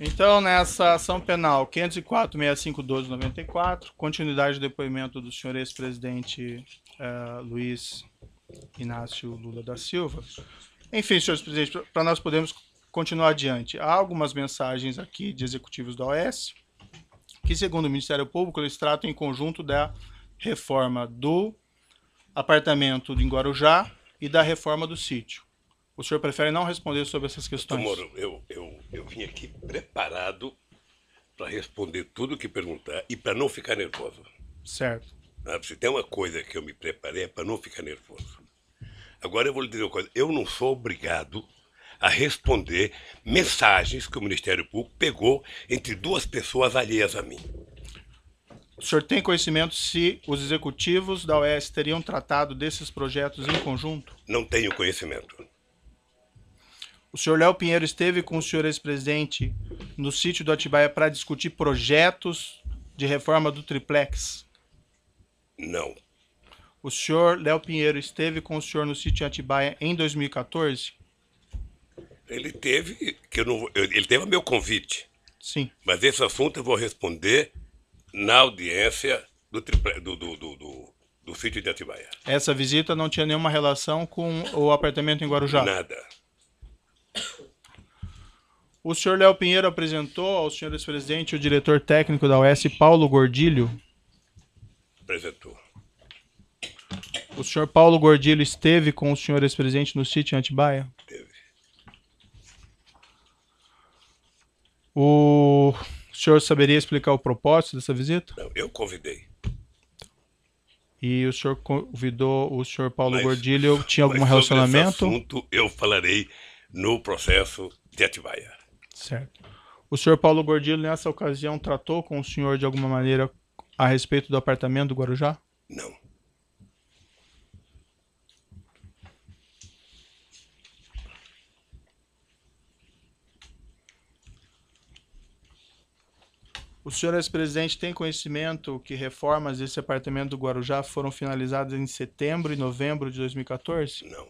Então, nessa ação penal 504.6512/94, continuidade do depoimento do senhor ex-presidente Luiz Inácio Lula da Silva. Enfim, senhores presidentes, para nós podermos continuar adiante, há algumas mensagens aqui de executivos da OAS que, segundo o Ministério Público, eles tratam em conjunto da reforma do apartamento em Guarujá e da reforma do sítio. O senhor prefere não responder sobre essas Doutor questões? Moro, eu vim aqui preparado para responder tudo que perguntar e para não ficar nervoso. Certo. Se tem uma coisa que eu me preparei é para não ficar nervoso. Agora eu vou lhe dizer uma coisa: eu não sou obrigado a responder mensagens que o Ministério Público pegou entre duas pessoas alheias a mim. O senhor tem conhecimento se os executivos da OAS teriam tratado desses projetos em conjunto? Não tenho conhecimento. O senhor Léo Pinheiro esteve com o senhor ex-presidente no sítio do Atibaia para discutir projetos de reforma do triplex? Não. O senhor Léo Pinheiro esteve com o senhor no sítio Atibaia em 2014? Ele teve, ele teve o meu convite. Sim. Mas esse assunto eu vou responder na audiência do sítio de Atibaia. Essa visita não tinha nenhuma relação com o apartamento em Guarujá? Nada. O senhor Léo Pinheiro apresentou ao senhor ex-presidente o diretor técnico da OAS, Paulo Gordilho? Apresentou. O senhor Paulo Gordilho esteve com o senhor ex-presidente no sítio em Atibaia? Teve. O senhor saberia explicar o propósito dessa visita? Não, eu convidei. E o senhor convidou o senhor Paulo Gordilho, tinha algum mas relacionamento? Sobre esse assunto eu falarei no processo de Atibaia. Certo. O senhor Paulo Gordilho, nessa ocasião, tratou com o senhor de alguma maneira a respeito do apartamento do Guarujá? Não. O senhor ex-presidente tem conhecimento que reformas desse apartamento do Guarujá foram finalizadas em setembro e novembro de 2014? Não.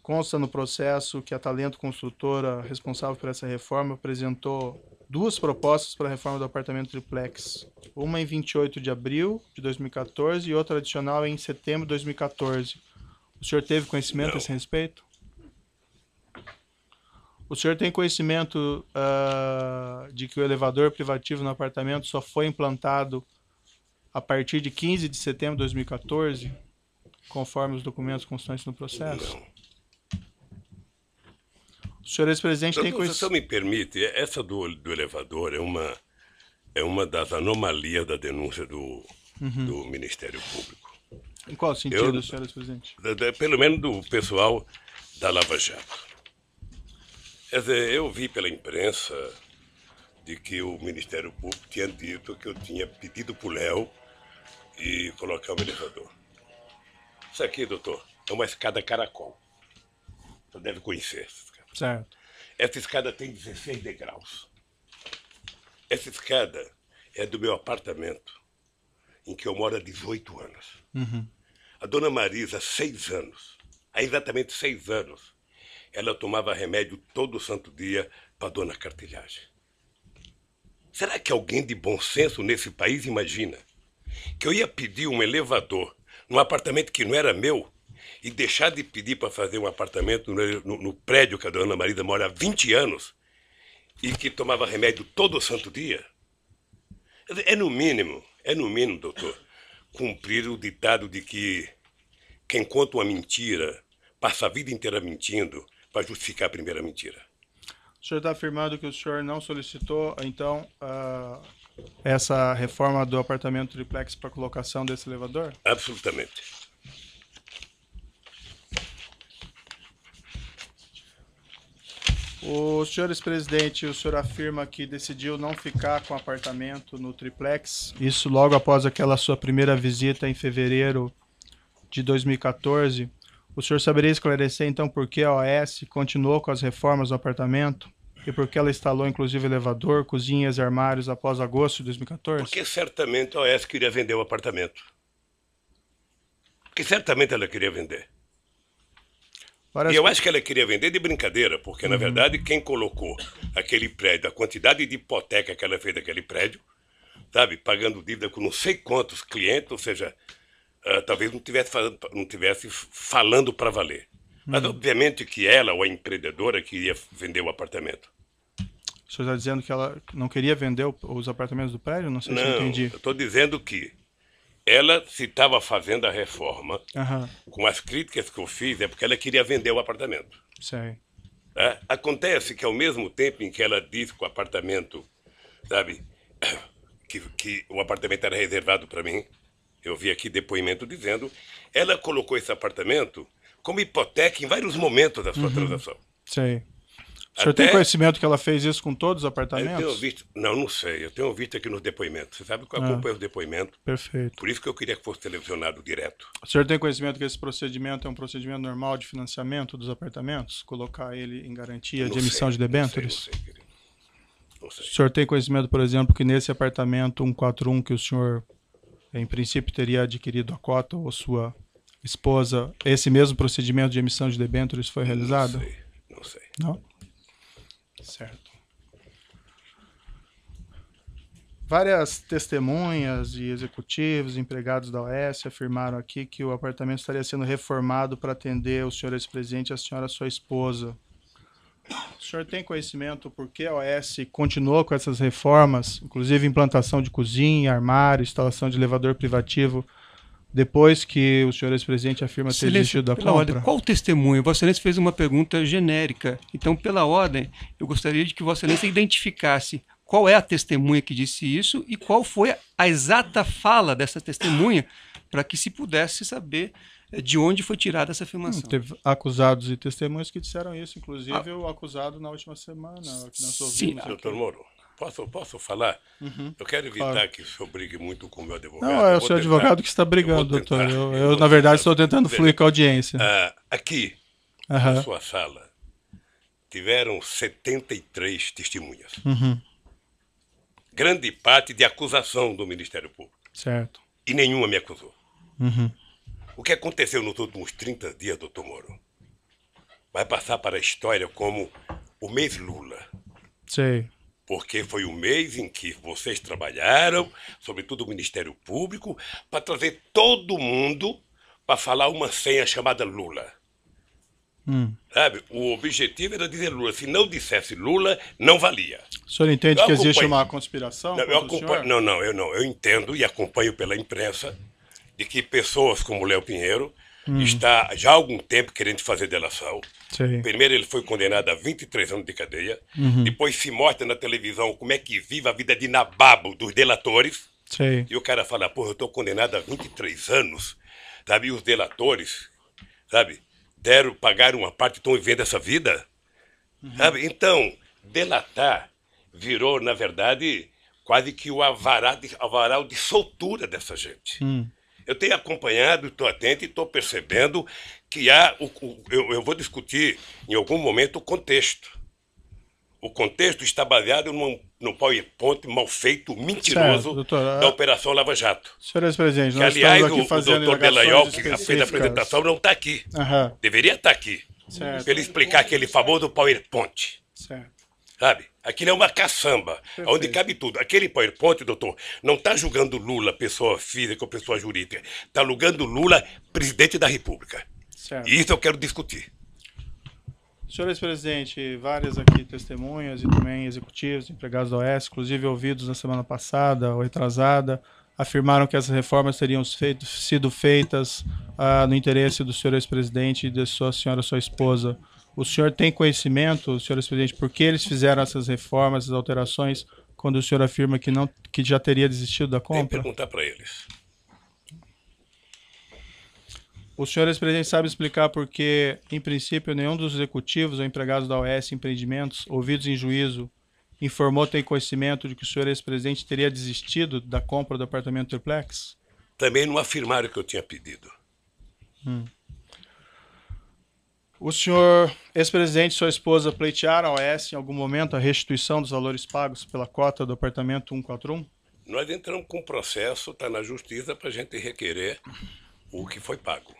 Consta no processo que a Talento Construtora, responsável por essa reforma, apresentou duas propostas para a reforma do apartamento triplex. Uma em 28 de abril de 2014 e outra adicional em setembro de 2014. O senhor teve conhecimento a esse respeito? O senhor tem conhecimento de que o elevador privativo no apartamento só foi implantado a partir de 15 de setembro de 2014, conforme os documentos constantes no processo? Não. O senhor ex-presidente tem conhecimento... Se o senhor me permite, essa do elevador é uma das anomalias da denúncia do Ministério Público. Em qual sentido, senhor ex-presidente? Pelo menos do pessoal da Lava Jato. Quer dizer, eu vi pela imprensa de que o Ministério Público tinha dito que eu tinha pedido para o Léo e colocar um elevador. Isso aqui, doutor, é uma escada caracol. Você deve conhecer essa escada. Certo. Essa escada tem 16 degraus. Essa escada é do meu apartamento, em que eu moro há 18 anos. A dona Marisa, há 6 anos, há exatamente 6 anos, ela tomava remédio todo santo dia para dona Cartilhagem. Será que alguém de bom senso nesse país imagina que eu ia pedir um elevador num apartamento que não era meu e deixar de pedir para fazer um apartamento no prédio que a dona Marisa mora há 20 anos e que tomava remédio todo santo dia? É no mínimo, doutor, cumprir o ditado de que quem conta uma mentira passa a vida inteira mentindo para justificar a primeira mentira. O senhor está afirmando que o senhor não solicitou, então, essa reforma do apartamento triplex para colocação desse elevador? Absolutamente. O senhor ex-presidente, o senhor afirma que decidiu não ficar com o apartamento no triplex, isso logo após aquela sua primeira visita em fevereiro de 2014. O senhor saberia esclarecer, então, por que a OAS continuou com as reformas do apartamento e por que ela instalou, inclusive, elevador, cozinhas e armários após agosto de 2014? Porque certamente a OAS queria vender o apartamento. Porque certamente ela queria vender. E eu acho que ela queria vender de brincadeira, porque, na verdade, quem colocou aquele prédio, a quantidade de hipoteca que ela fez daquele prédio, sabe, pagando dívida com não sei quantos clientes, ou seja, talvez não tivesse falando para valer. Mas, obviamente, que ela, ou a empreendedora, queria vender o apartamento. O senhor está dizendo que ela não queria vender os apartamentos do prédio? Não sei se eu entendi. Eu estou dizendo que ela, se estava fazendo a reforma, com as críticas que eu fiz, é porque ela queria vender o apartamento. Sei. Acontece que, ao mesmo tempo em que ela disse que o apartamento, sabe, que o apartamento era reservado para mim, eu vi aqui depoimento dizendo, ela colocou esse apartamento como hipoteca em vários momentos da sua transação. Sei. O senhor tem conhecimento que ela fez isso com todos os apartamentos? Eu tenho visto, não sei. Eu tenho visto aqui nos depoimentos. Você sabe que eu acompanho os depoimentos. Perfeito. Por isso que eu queria que fosse televisionado direto. O senhor tem conhecimento que esse procedimento é um procedimento normal de financiamento dos apartamentos? Colocar ele em garantia de emissão de debêntures? Não sei, querido. Não sei. O senhor tem conhecimento, por exemplo, que nesse apartamento 141 que o senhor, em princípio, teria adquirido a cota, ou sua esposa, esse mesmo procedimento de emissão de debêntures foi realizado? Não sei. Não? Certo. Várias testemunhas e executivos, empregados da OAS, afirmaram aqui que o apartamento estaria sendo reformado para atender o senhor ex-presidente e a senhora, sua esposa. O senhor tem conhecimento por que a OAS continuou com essas reformas, inclusive implantação de cozinha, armário, instalação de elevador privativo, depois que o senhor ex-presidente afirma ter desistido da compra? Ordem, qual o testemunho? Vossa Excelência fez uma pergunta genérica. Então, pela ordem, eu gostaria de que Vossa Excelência identificasse qual é a testemunha que disse isso e qual foi a exata fala dessa testemunha, para que se pudesse saber de onde foi tirada essa afirmação. Teve acusados e testemunhas que disseram isso, inclusive o acusado na última semana. Que nós ouvimos. Doutor Moro, posso falar? Eu quero evitar que o senhor brigue muito com o meu advogado. Não, é o seu advogado que está brigando, doutor. Eu na verdade, estou tentando fluir com a audiência. Aqui, na sua sala, tiveram 73 testemunhas. Grande parte de acusação do Ministério Público. Certo. E nenhuma me acusou. O que aconteceu nos últimos 30 dias, doutor Moro, vai passar para a história como o mês Lula. Sei. Porque foi o mês em que vocês trabalharam, sobretudo o Ministério Público, para trazer todo mundo para falar uma senha chamada Lula. Sabe? O objetivo era dizer Lula. Se não dissesse Lula, não valia. O senhor entende que existe uma conspiração? Eu entendo e acompanho pela imprensa de que pessoas como Léo Pinheiro está já há algum tempo querendo fazer delação. Sim. Primeiro ele foi condenado a 23 anos de cadeia. Depois se mostra na televisão como é que vive a vida de nababo dos delatores. Sim. E o cara fala, porra, eu estou condenado a 23 anos. Sabe? E os delatores, sabe, pagaram uma parte e estão vivendo essa vida. Sabe? Então, delatar virou, na verdade, quase que o avaral de soltura dessa gente. Eu tenho acompanhado, estou atento e estou percebendo que há... Eu vou discutir em algum momento o contexto. O contexto está baseado no PowerPoint mal feito, mentiroso, certo, doutor, da Operação Lava Jato. Senhor ex-presidente, nós aliás, estamos aqui fazendo o doutor Delayol, que fez a apresentação, não está aqui. Deveria estar aqui. Para ele explicar aquele famoso PowerPoint. Certo. Sabe? Aquilo é uma caçamba, perfeito, onde cabe tudo. Aquele PowerPoint, doutor, não está julgando Lula, pessoa física ou pessoa jurídica. Está julgando Lula, presidente da República. Certo. E isso eu quero discutir. Senhor ex-presidente, várias aqui testemunhas e também executivos, empregados da OAS, inclusive ouvidos na semana passada ou retrasada, afirmaram que essas reformas teriam sido feitas no interesse do senhor ex-presidente e da sua senhora, sua esposa. O senhor tem conhecimento, senhor ex-presidente, por que eles fizeram essas reformas, essas alterações, quando o senhor afirma que já teria desistido da compra? Tem que perguntar para eles. O senhor ex-presidente sabe explicar por que, em princípio, nenhum dos executivos ou empregados da OAS Empreendimentos, ouvidos em juízo, informou ter conhecimento de que o senhor ex-presidente teria desistido da compra do apartamento triplex? Também não afirmaram que eu tinha pedido. O senhor ex-presidente e sua esposa pleitearam a OAS em algum momento a restituição dos valores pagos pela cota do apartamento 141? Nós entramos com um processo, está na justiça, para a gente requerer o que foi pago.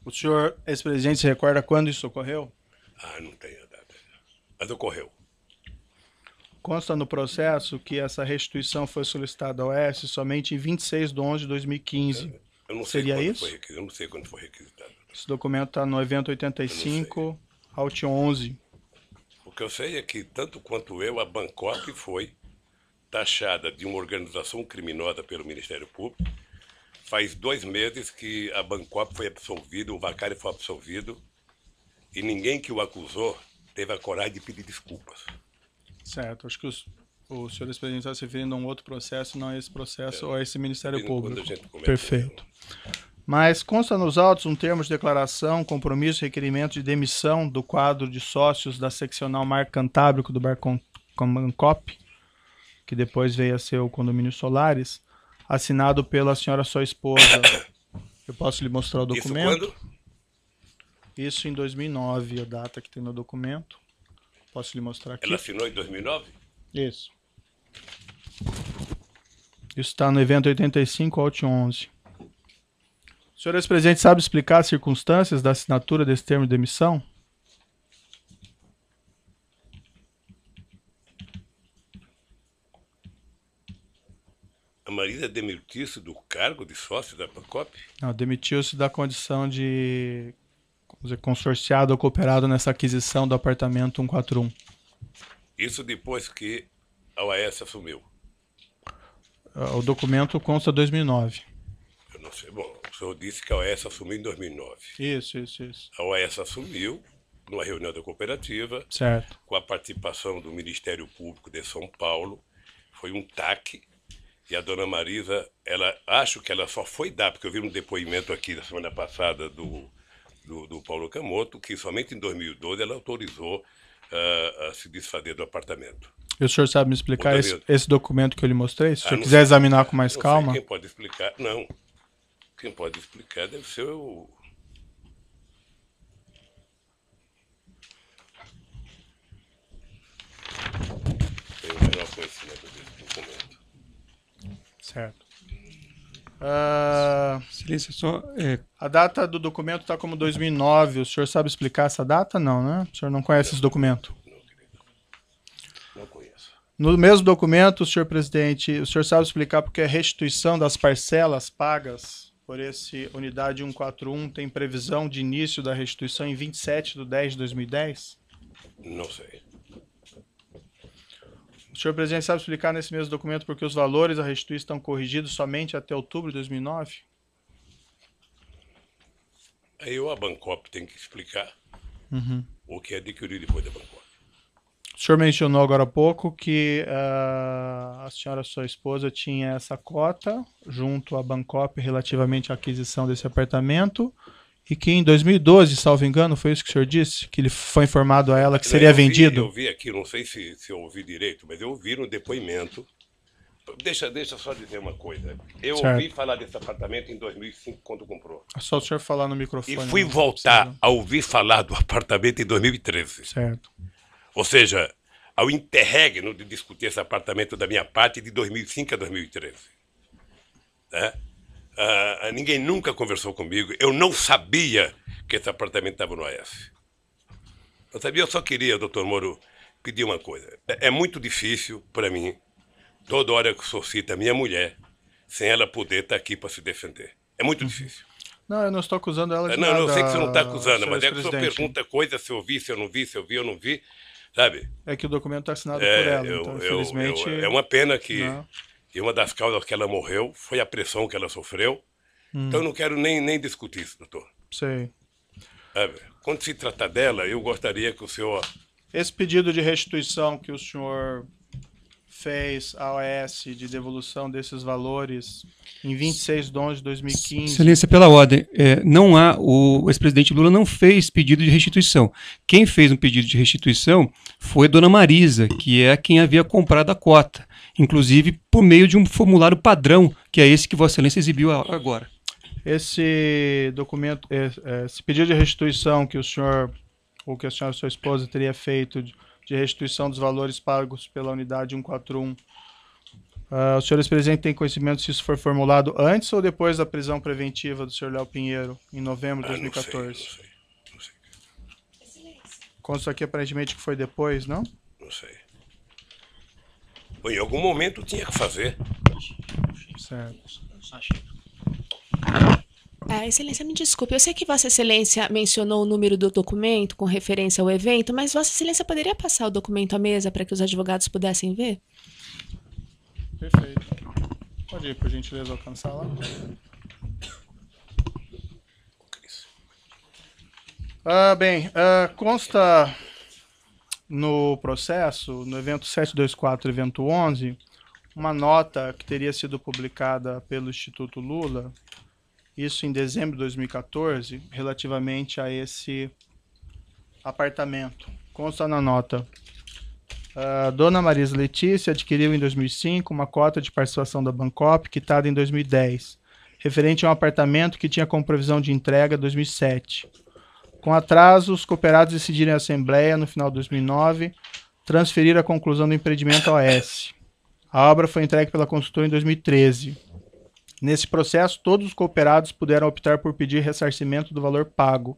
O senhor, ex-presidente, se recorda quando isso ocorreu? Não tenho a data. Mas ocorreu. Consta no processo que essa restituição foi solicitada ao OAS somente em 26/11/2015. Eu não sei Seria quando isso? foi requisitado. Eu não sei quando foi requisitado. Esse documento está no evento 85, Alt 11. O que eu sei é que, tanto quanto eu, a Bancop foi taxada de uma organização criminosa pelo Ministério Público. Faz 2 meses que a Bancop foi absolvida, o Vacari foi absolvido, e ninguém que o acusou teve a coragem de pedir desculpas. Certo, acho que o senhor ex-presidente está se referindo a um outro processo, não a esse processo ou a esse Ministério Público. Perfeito. Mas consta nos autos um termo de declaração, compromisso e requerimento de demissão do quadro de sócios da seccional Mar Cantábrico do Bancop, que depois veio a ser o Condomínio Solares, assinado pela senhora sua esposa. Eu posso lhe mostrar o documento? Isso quando? Isso em 2009, a data que tem no documento. Posso lhe mostrar aqui? Ela assinou em 2009? Isso. Isso está no evento 85, Alt 11. O senhor ex-presidente sabe explicar as circunstâncias da assinatura desse termo de demissão? A Marisa demitiu-se do cargo de sócio da Bancop? Não, demitiu-se da condição de, vamos dizer, consorciado ou cooperado nessa aquisição do apartamento 141. Isso depois que a OAS assumiu? O documento consta 2009. Eu não sei. Bom, o senhor disse que a OAS assumiu em 2009. Isso. A OAS assumiu numa reunião da cooperativa, Certo. com a participação do Ministério Público de São Paulo. Foi um TAC. E a dona Marisa, acho que ela só foi dar, porque eu vi um depoimento aqui da semana passada do Paulo Camoto, que somente em 2012 ela autorizou a se desfazer do apartamento. E o senhor sabe me explicar esse documento que eu lhe mostrei? Se o senhor quiser sei, examinar com mais não calma. Sei quem pode explicar? Não. Quem pode explicar deve ser o... Tenho o menor conhecimento desse documento. Certo. Silêncio, só. A data do documento está como 2009. O senhor sabe explicar essa data? Não, né? O senhor não conhece esse documento? Não, querido. Não conheço. No mesmo documento, senhor presidente, o senhor sabe explicar porque a restituição das parcelas pagas por esse unidade 141 tem previsão de início da restituição em 27/10/2010? Não sei. O senhor presidente sabe explicar nesse mesmo documento porque os valores a restituir estão corrigidos somente até outubro de 2009? Aí a Bancop tem que explicar o que é adquirido depois da Bancop. O senhor mencionou agora há pouco que a senhora, sua esposa, tinha essa cota junto à Bancop relativamente à aquisição desse apartamento e que em 2012, salvo engano, foi isso que o senhor disse? Que ele foi informado a ela que seria vendido? Eu vi aqui, não sei se eu ouvi direito, mas eu ouvi no depoimento. Deixa só dizer uma coisa. Eu ouvi falar desse apartamento em 2005, quando comprou. É só o senhor falar no microfone. E fui voltar a ouvir falar do apartamento em 2013. Certo. Ou seja, ao interregno de discutir esse apartamento da minha parte de 2005 a 2013. Né? Ninguém nunca conversou comigo. Eu não sabia que esse apartamento estava no AS. Eu sabia, eu só queria, doutor Moro, pedir uma coisa. É muito difícil para mim, toda hora que o senhor cita a minha mulher, sem ela poder estar aqui para se defender. É muito difícil. Não, eu não estou acusando ela de nada. Não, eu sei que você não está acusando, mas é que o senhor pergunta coisa, se eu vi, se eu não vi, se eu vi, eu não vi, sabe? É que o documento está assinado por ela, então, infelizmente... é uma pena que... E uma das causas que ela morreu foi a pressão que ela sofreu. Então eu não quero nem discutir isso, doutor. Sei. Sabe? Quando se trata dela, eu gostaria que o senhor... Esse pedido de restituição que o senhor fez à OAS de devolução desses valores em 26/11/2015... Excelência, pela ordem, o ex-presidente Lula não fez pedido de restituição. Quem fez um pedido de restituição foi a dona Marisa, que é quem havia comprado a cota, inclusive por meio de um formulário padrão, que é esse que Vossa Excelência exibiu agora. Esse documento, esse pedido de restituição que o senhor, ou que a senhora e sua esposa teria feito de restituição dos valores pagos pela unidade 141, O senhor ex-presidente tem conhecimento se isso foi formulado antes ou depois da prisão preventiva do senhor Léo Pinheiro, em novembro de 2014? Não sei. Consta aqui aparentemente que foi depois, não? Não sei. Bom, em algum momento tinha que fazer. Certo. Excelência, me desculpe, eu sei que Vossa Excelência mencionou o número do documento com referência ao evento, mas Vossa Excelência poderia passar o documento à mesa para que os advogados pudessem ver? Perfeito. Pode ir, por gentileza, alcançar lá. Consta no processo, no evento 724, evento 11, uma nota que teria sido publicada pelo Instituto Lula, isso em dezembro de 2014, relativamente a esse apartamento. Consta na nota: Dona Marisa Letícia adquiriu em 2005 uma cota de participação da Bancop, quitada em 2010, referente a um apartamento que tinha como previsão de entrega 2007. Com atraso, os cooperados decidiram em assembleia, no final de 2009, transferir a conclusão do empreendimento ao OS. A obra foi entregue pela consultora em 2013. Nesse processo, todos os cooperados puderam optar por pedir ressarcimento do valor pago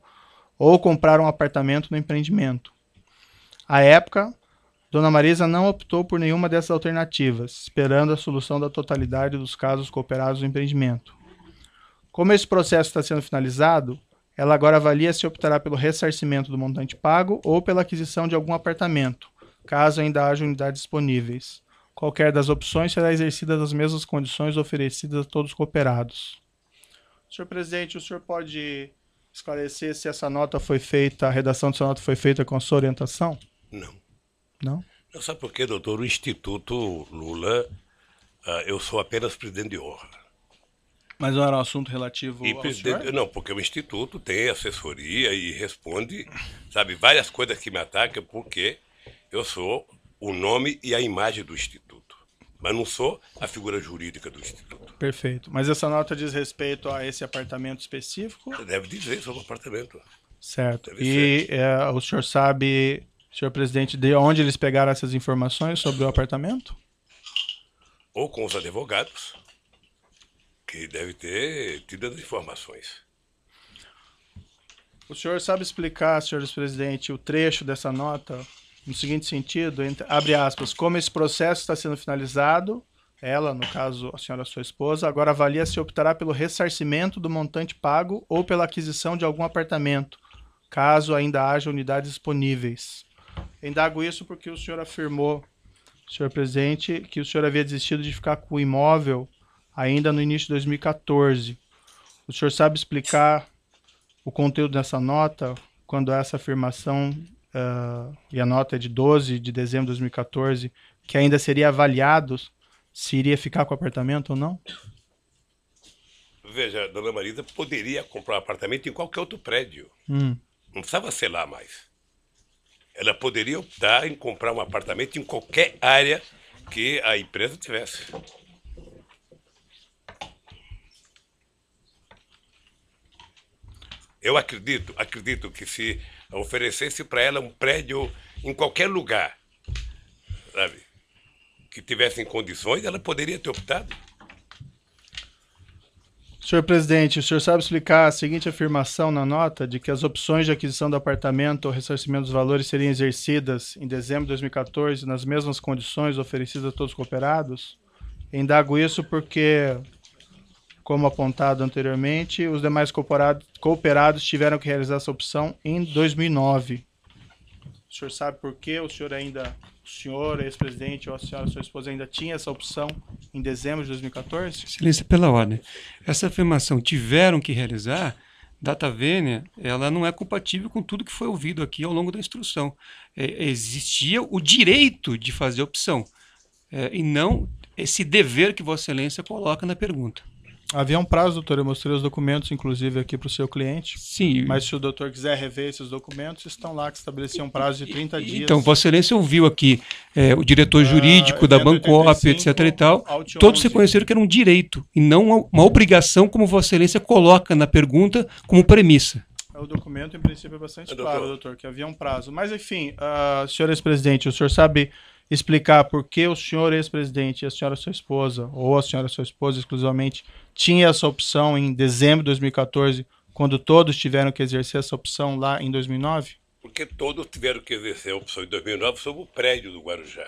ou comprar um apartamento no empreendimento. À época, Dona Marisa não optou por nenhuma dessas alternativas, esperando a solução da totalidade dos casos cooperados no empreendimento. Como esse processo está sendo finalizado, ela agora avalia se optará pelo ressarcimento do montante pago ou pela aquisição de algum apartamento, caso ainda haja unidades disponíveis. Qualquer das opções será exercida nas mesmas condições oferecidas a todos os cooperados. Senhor presidente, o senhor pode esclarecer se essa nota foi feita, a redação dessa nota foi feita com a sua orientação? Não. Não? Não sabe por quê, doutor? O Instituto Lula, eu sou apenas presidente de honra. Mas não era um assunto relativo ao senhor? Não, porque o Instituto tem assessoria e responde, sabe, várias coisas que me atacam, porque eu sou o nome e a imagem do Instituto, mas não sou a figura jurídica do Instituto. Perfeito. Mas essa nota diz respeito a esse apartamento específico? Você deve dizer sobre o apartamento. Certo. Deve E o senhor sabe, senhor presidente, de onde eles pegaram essas informações sobre o apartamento? Ou com os advogados, que deve ter tido as informações. O senhor sabe explicar, senhor presidente, o trecho dessa nota no seguinte sentido, abre aspas, como esse processo está sendo finalizado, ela, no caso a senhora sua esposa, agora avalia se optará pelo ressarcimento do montante pago ou pela aquisição de algum apartamento, caso ainda haja unidades disponíveis. Indago isso porque o senhor afirmou, senhor presidente, que o senhor havia desistido de ficar com o imóvel ainda no início de 2014. O senhor sabe explicar o conteúdo dessa nota, quando essa afirmação, e a nota é de 12 de dezembro de 2014, que ainda seria avaliado se iria ficar com o apartamento ou não? Veja, dona Marisa poderia comprar um apartamento em qualquer outro prédio. Não precisava ser lá mais. Ela poderia optar em comprar um apartamento em qualquer área que a empresa tivesse. Eu acredito que se oferecesse para ela um prédio em qualquer lugar, sabe, que tivesse em condições, ela poderia ter optado. Senhor presidente, o senhor sabe explicar a seguinte afirmação na nota de que as opções de aquisição do apartamento ou ressarcimento dos valores seriam exercidas em dezembro de 2014 nas mesmas condições oferecidas a todos os cooperados? Indago isso porque, como apontado anteriormente, os demais cooperados tiveram que realizar essa opção em 2009. O senhor sabe por que o senhor, ex-presidente, ou a senhora, sua esposa, ainda tinha essa opção em dezembro de 2014? Excelência, pela ordem. Essa afirmação, tiveram que realizar, data vênia, ela não é compatível com tudo que foi ouvido aqui ao longo da instrução. Existia o direito de fazer opção, e não esse dever que Vossa Excelência coloca na pergunta. Havia um prazo, doutor, eu mostrei os documentos, inclusive, aqui para o seu cliente. Sim. Mas se o doutor quiser rever esses documentos, estão lá, que estabeleciam um prazo de 30 dias. Então, Vossa Excelência ouviu aqui o diretor jurídico da Bancop, etc. e tal. Todos reconheceram que era um direito e não uma obrigação, como Vossa Excelência coloca na pergunta como premissa. O documento, em princípio, é bastante claro, doutor. doutor, que havia um prazo. Mas, enfim, senhor ex-presidente, o senhor sabe explicar por que o senhor ex-presidente e a senhora sua esposa, ou a senhora sua esposa exclusivamente, tinha essa opção em dezembro de 2014, quando todos tiveram que exercer essa opção lá em 2009? Porque todos tiveram que exercer a opção em 2009 sobre o prédio do Guarujá.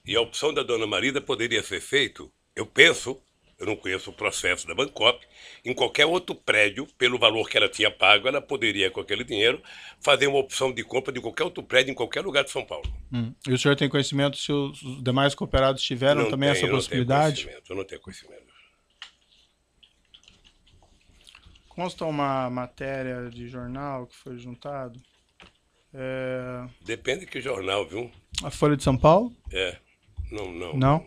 E a opção da dona Marisa poderia ser feita, eu penso, eu não conheço o processo da Bancop, em qualquer outro prédio, pelo valor que ela tinha pago, ela poderia, com aquele dinheiro, fazer uma opção de compra de qualquer outro prédio em qualquer lugar de São Paulo. E o senhor tem conhecimento se os demais cooperados tiveram também essa possibilidade? Eu não tenho conhecimento. Consta uma matéria de jornal que foi juntado. Depende de que jornal, viu? A Folha de São Paulo? Não?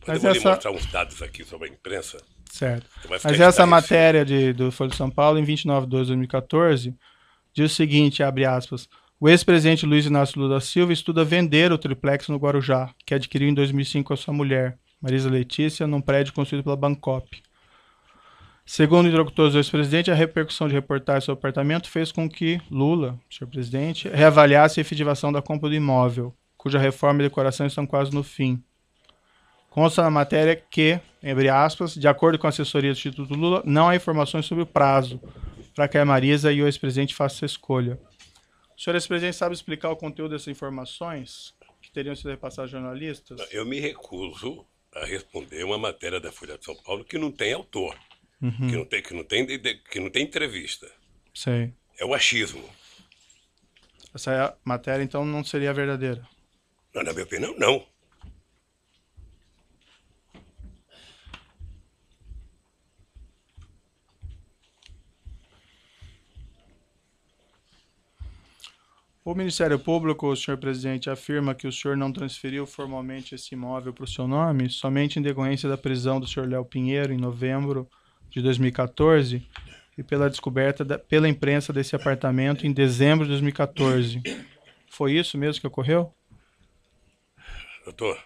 Mas eu vou lhe mostrar uns dados aqui sobre a imprensa. Certo. Mas essa matéria do Folha de São Paulo, em 29 de 2014, diz o seguinte, abre aspas, o ex-presidente Luiz Inácio Lula da Silva estuda vender o triplex no Guarujá, que adquiriu em 2005 com a sua mulher, Marisa Letícia, num prédio construído pela Bancop. Segundo interlocutores do ex-presidente, a repercussão de reportagem sobre o apartamento fez com que Lula, senhor presidente, reavaliasse a efetivação da compra do imóvel, cuja reforma e decoração estão quase no fim. Consta na matéria que, abre aspas, de acordo com a assessoria do Instituto Lula, não há informações sobre o prazo para que a Marisa e o ex-presidente façam essa escolha. O senhor ex-presidente sabe explicar o conteúdo dessas informações que teriam sido repassadas a jornalistas? Eu me recuso a responder uma matéria da Folha de São Paulo que não tem autor, que não tem entrevista. Sei. É o achismo. Essa matéria, então, não seria verdadeira? Não, na minha opinião, não. O Ministério Público, senhor presidente, afirma que o senhor não transferiu formalmente esse imóvel para o seu nome, somente em decorrência da prisão do senhor Léo Pinheiro, em novembro de 2014, e pela descoberta pela imprensa desse apartamento em dezembro de 2014. Foi isso mesmo que ocorreu? Doutor,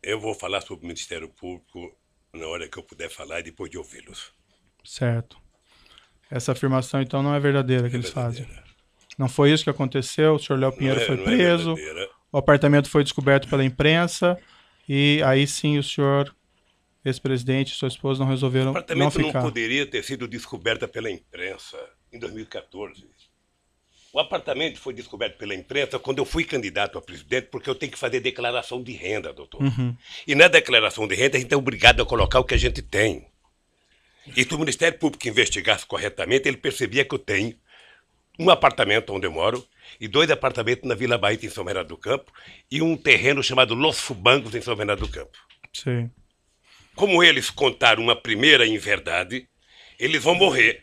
eu vou falar sobre o Ministério Público na hora que eu puder falar e depois de ouvi-los. Certo. Essa afirmação, então, não é verdadeira que eles fazem? Não foi isso que aconteceu? O senhor Léo Pinheiro foi preso, o apartamento foi descoberto pela imprensa, e aí sim o senhor, ex-presidente e sua esposa não resolveram não ficar. O apartamento não poderia ter sido descoberto pela imprensa em 2014. O apartamento foi descoberto pela imprensa quando eu fui candidato a presidente, porque eu tenho que fazer declaração de renda, doutor. E na declaração de renda a gente é obrigado a colocar o que a gente tem. E se o Ministério Público investigasse corretamente, ele percebia que eu tenho um apartamento onde eu moro e 2 apartamentos na Vila Bahia, em São Bernardo do Campo, e um terreno chamado Los Fubangos, em São Bernardo do Campo. Sim. Como eles contaram uma primeira inverdade, eles vão morrer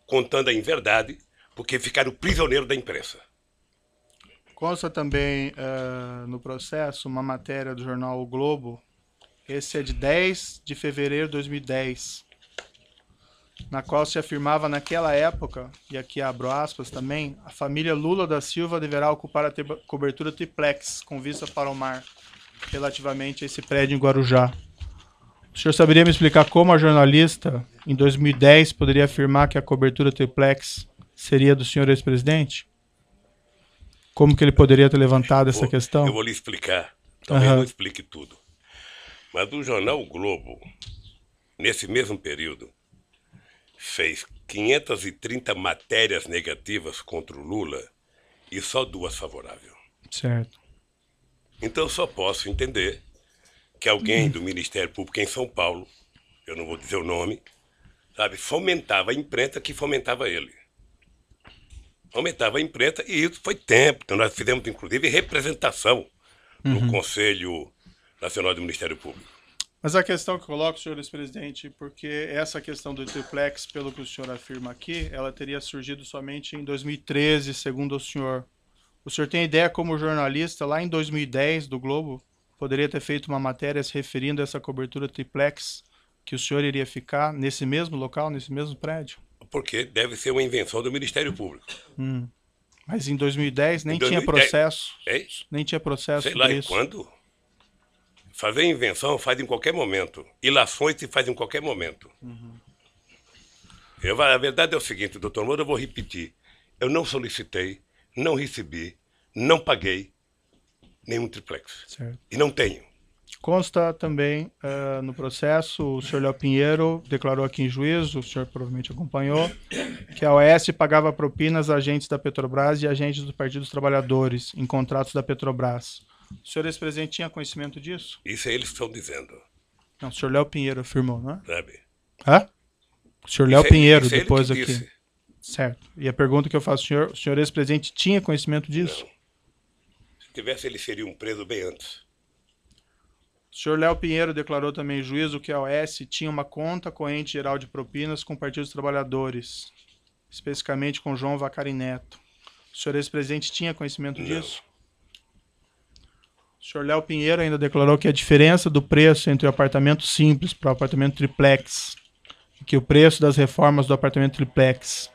contando a inverdade, porque ficaram prisioneiros da imprensa. Consta também no processo uma matéria do jornal O Globo, esse é de 10 de fevereiro de 2010, na qual se afirmava naquela época, e aqui abro aspas também, a família Lula da Silva deverá ocupar a cobertura triplex, com vista para o mar, relativamente a esse prédio em Guarujá. O senhor saberia me explicar como a jornalista, em 2010, poderia afirmar que a cobertura triplex seria do senhor ex-presidente? Como que ele poderia ter levantado essa questão? Eu vou lhe explicar, talvez não explique tudo. Mas o jornal o Globo, nesse mesmo período, fez 530 matérias negativas contra o Lula e só 2 favoráveis. Certo. Então eu só posso entender que alguém do Ministério Público em São Paulo, eu não vou dizer o nome, sabe, fomentava a imprensa que fomentava ele. Fomentava a imprensa e isso foi tempo. Então nós fizemos, inclusive, representação no Conselho Nacional do Ministério Público. Mas a questão que eu coloco, senhor ex-presidente, porque essa questão do triplex, pelo que o senhor afirma aqui, ela teria surgido somente em 2013, segundo o senhor. O senhor tem ideia como jornalista, lá em 2010, do Globo, poderia ter feito uma matéria se referindo a essa cobertura triplex, que o senhor iria ficar nesse mesmo local, nesse mesmo prédio? Porque deve ser uma invenção do Ministério Público. Mas em 2010 nem tinha processo. É isso? Nem tinha processo sei lá, sobre e isso. quando? Fazer invenção faz em qualquer momento. Ilações se faz em qualquer momento. A verdade é o seguinte, doutor Moura, eu vou repetir. Eu não solicitei, não recebi, não paguei nenhum triplex. Certo. E não tenho. Consta também no processo, o senhor Léo Pinheiro declarou aqui em juízo, o senhor provavelmente acompanhou, que a OAS pagava propinas a agentes da Petrobras e agentes do Partido dos Trabalhadores em contratos da Petrobras. O senhor ex-presidente tinha conhecimento disso? Isso é eles que estão dizendo. Não, o senhor Léo Pinheiro afirmou, não é? Sabe? Hã? O senhor Léo Pinheiro, isso é depois ele que aqui. disse. Certo. E a pergunta que eu faço ao senhor, o senhor ex-presidente tinha conhecimento disso? Não. Se tivesse, ele seria um preso bem antes. O senhor Léo Pinheiro declarou também em juízo que a OAS tinha uma conta corrente geral de propinas com o Partido dos Trabalhadores, especificamente com João Vacari Neto. O senhor ex-presidente tinha conhecimento disso? O senhor Léo Pinheiro ainda declarou que a diferença do preço entre o apartamento simples para o apartamento triplex, e que o preço das reformas do apartamento triplex,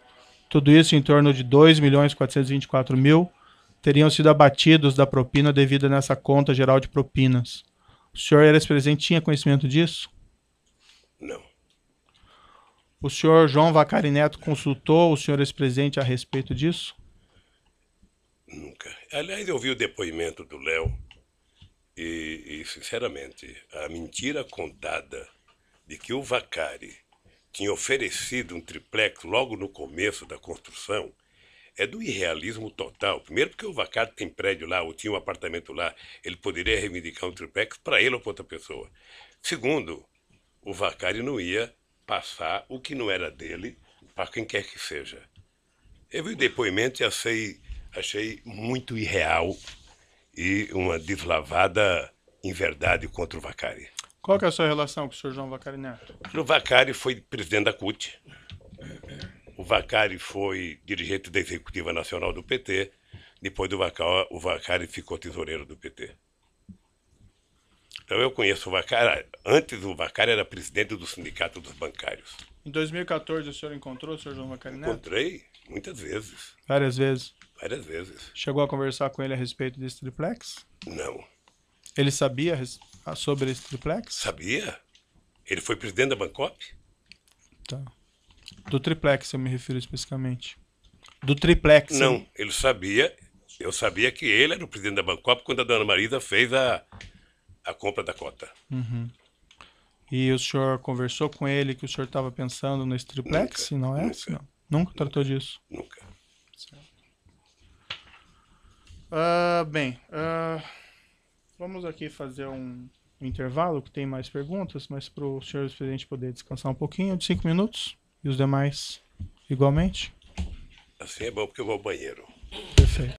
tudo isso em torno de 2.424.000, teriam sido abatidos da propina devida nessa conta geral de propinas. O senhor ex-presidente tinha conhecimento disso? Não. O senhor João Vacari Neto consultou o senhor ex-presidente a respeito disso? Nunca. Aliás, eu vi o depoimento do Léo e, sinceramente, a mentira contada de que o Vacari tinha oferecido um triplex logo no começo da construção é do irrealismo total. Primeiro porque o Vacari tem prédio lá, ou tinha um apartamento lá, ele poderia reivindicar um triplex para ele ou para outra pessoa. Segundo, o Vacari não ia passar o que não era dele para quem quer que seja. Eu vi o depoimento e achei muito irreal e uma deslavada inverdade contra o Vacari. Qual que é a sua relação com o senhor João Vacari Neto? O Vacari foi presidente da CUT. O Vacari foi dirigente da Executiva Nacional do PT. Depois do Vacari, o Vacari ficou tesoureiro do PT. Então eu conheço o Vacari. Antes o Vacari era presidente do Sindicato dos Bancários. Em 2014 o senhor encontrou o senhor João Vacari Neto? Encontrei muitas vezes. Várias vezes. Várias vezes. Chegou a conversar com ele a respeito desse triplex? Não. Ele sabia sobre esse triplex? Sabia? Ele foi presidente da Bancop? Tá. Do triplex eu me refiro especificamente. Do triplex. Não, ele sabia. Eu sabia que ele era o presidente da Bancop quando a dona Marisa fez a compra da cota. Uhum. E o senhor conversou com ele que o senhor estava pensando nesse triplex? Nunca, Não é? nunca. Não. Nunca tratou disso? Nunca. Vamos aqui fazer um intervalo, que tem mais perguntas, mas para o senhor presidente poder descansar um pouquinho, de 5 minutos, e os demais igualmente. Assim é bom porque eu vou ao banheiro. Perfeito.